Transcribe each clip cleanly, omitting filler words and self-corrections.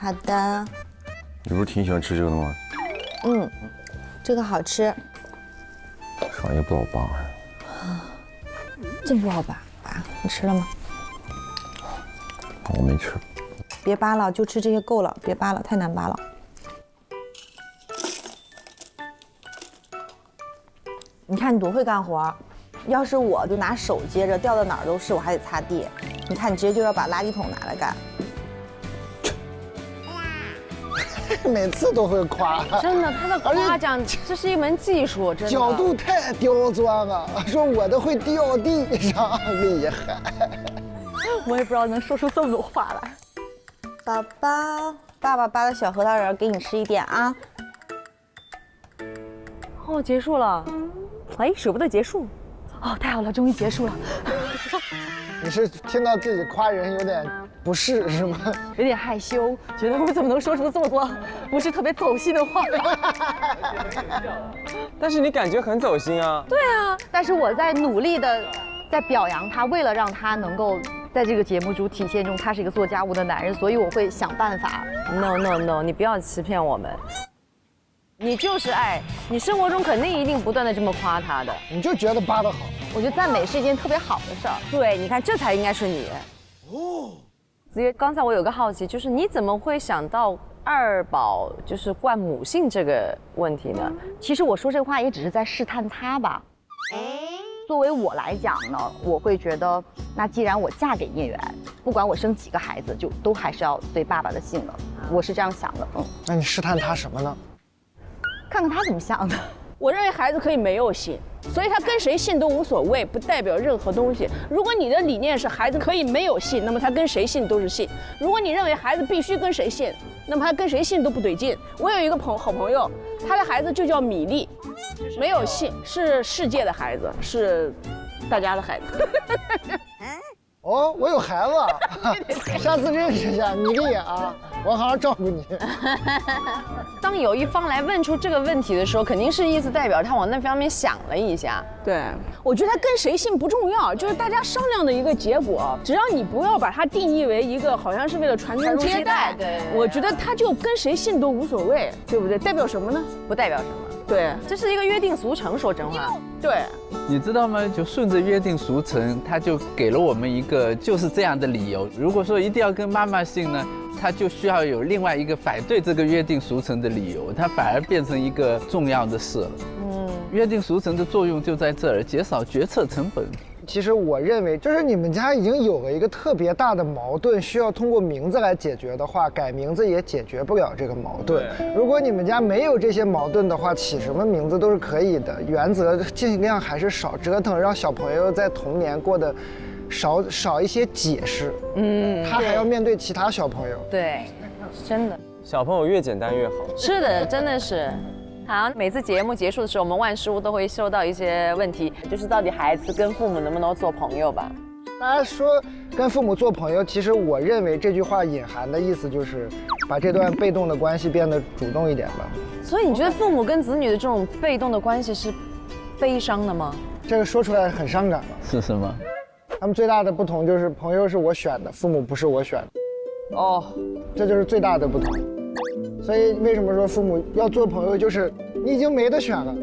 好的。你不是挺喜欢吃这个的吗？这个好吃。上也不好扒。真不好扒，爸，你吃了吗？我没吃。别扒了，就吃这些够了，别扒了，太难扒了。你看你多会干活，要是我就拿手接着，掉到哪儿都是，我还得擦地。你看你直接就要把垃圾桶拿来干。每次都会夸，真的，他的夸奖这是一门技术，真的。角度太刁钻了，说我的会掉地上，厉害。我也不知道能说出这么多话来。宝宝，爸爸扒的小核桃仁给你吃一点啊。哦，结束了，哎，舍不得结束。哦，太好了，终于结束了。你是听到自己夸人有点不适是吗？有点害羞，觉得我怎么能说出这么多不是特别走心的话？但是你感觉很走心啊。对啊，但是我在努力的在表扬他，为了让他能够在这个节目中体现中他是一个做家务的男人，所以我会想办法。No， 你不要欺骗我们。你就是爱，你生活中肯定一定不断的这么夸他的。你就觉得扒得好。我觉得赞美是一件特别好的事儿。对，你看这才应该是你。哦。子越，刚才我有个好奇，就是你怎么会想到二宝就是冠母姓这个问题呢？其实我说这话也只是在试探他吧。作为我来讲呢，我会觉得，那既然我嫁给聂远，不管我生几个孩子，就都还是要随爸爸的姓了。我是这样想的。那你试探他什么呢？看看他怎么想的。我认为孩子可以没有姓，所以他跟谁姓都无所谓，不代表任何东西。如果你的理念是孩子可以没有姓，那么他跟谁姓都是姓；如果你认为孩子必须跟谁姓，那么他跟谁姓都不对劲。我有一个好朋友，他的孩子就叫米粒，没有姓，是世界的孩子，是大家的孩子。哦，我有孩子，下次认识一下米粒啊，我好好照顾你。当有一方来问出这个问题的时候，肯定是意思代表他往那方面想了一下。对，我觉得他跟谁姓不重要，就是大家商量的一个结果。只要你不要把它定义为一个好像是为了传宗接代，对，我觉得他就跟谁姓都无所谓，对不对？代表什么呢？不代表什么。对，这是一个约定俗成，说真话。对，你知道吗？就顺着约定俗成，他就给了我们一个就是这样的理由。如果说一定要跟妈妈姓呢，他就需要有另外一个反对这个约定俗成的理由，它反而变成一个重要的事了。约定俗成的作用就在这儿，减少决策成本。其实我认为，就是你们家已经有了一个特别大的矛盾，需要通过名字来解决的话，改名字也解决不了这个矛盾。如果你们家没有这些矛盾的话，起什么名字都是可以的。原则尽量还是少折腾，让小朋友在童年过得少一些解释。他还要面对其他小朋友。对，真的。小朋友越简单越好。是的，真的是。好，每次节目结束的时候，我们万事屋都会收到一些问题，就是到底孩子跟父母能不能做朋友吧？大家说跟父母做朋友，其实我认为这句话隐含的意思就是把这段被动的关系变得主动一点吧。所以你觉得父母跟子女的这种被动的关系是悲伤的吗？这个说出来很伤感了。是什么？他们最大的不同就是朋友是我选的，父母不是我选的。哦，这就是最大的不同。所以为什么说父母要做朋友，就是你已经没得选了，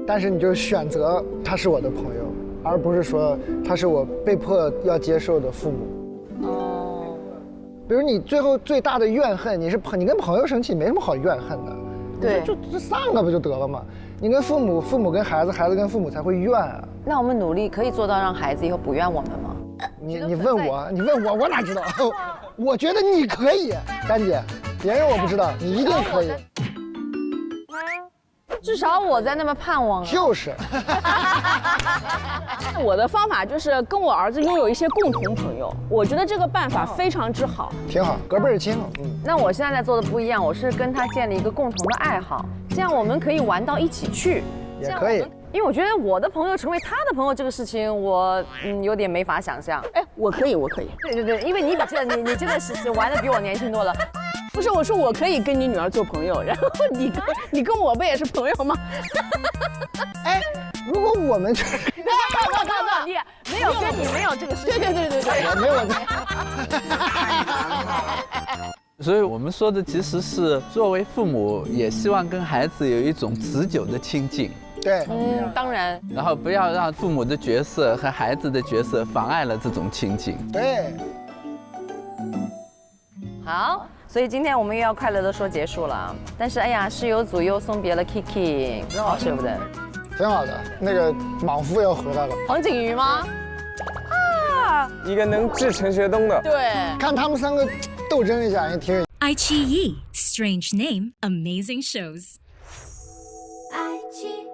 但是你就选择他是我的朋友，而不是说他是我被迫要接受的父母。比如你最后最大的怨恨，你跟朋友生气没什么好怨恨的，对，就散了不就得了吗？你跟父母，父母跟孩子，孩子跟父母才会怨啊。那我们努力可以做到让孩子以后不怨我们吗？你问我，我哪知道？我觉得你可以，丹姐，别人我不知道，你一定可以。至少我在那么盼望。就是。我的方法就是跟我儿子拥有一些共同朋友，我觉得这个办法非常之好，挺好，隔辈儿亲了。那我现在在做的不一样，我是跟他建立一个共同的爱好，这样我们可以玩到一起去。也可以。因为我觉得我的朋友成为他的朋友这个事情，我有点没法想象。哎，我可以。对，因为你真的是玩的比我年轻多了。不是，我说我可以跟你女儿做朋友，然后你跟我不也是朋友吗？哎，如果我们不，你没有这个事情。对，没有。所以我们说的其实是作为父母也希望跟孩子有一种持久的亲近，对，当然，然后不要让父母的角色和孩子的角色妨碍了这种亲近。对，好。所以今天我们又要快乐的说结束了，但是哎呀，室友组又送别了 Kiki， 好舍不得。挺好的。那个莽夫要回来了，黄景瑜吗？啊，一个能治陈学冬的。对，看他们3个斗争一下也挺有。爱奇艺 Strange Name Amazing Shows。爱奇艺。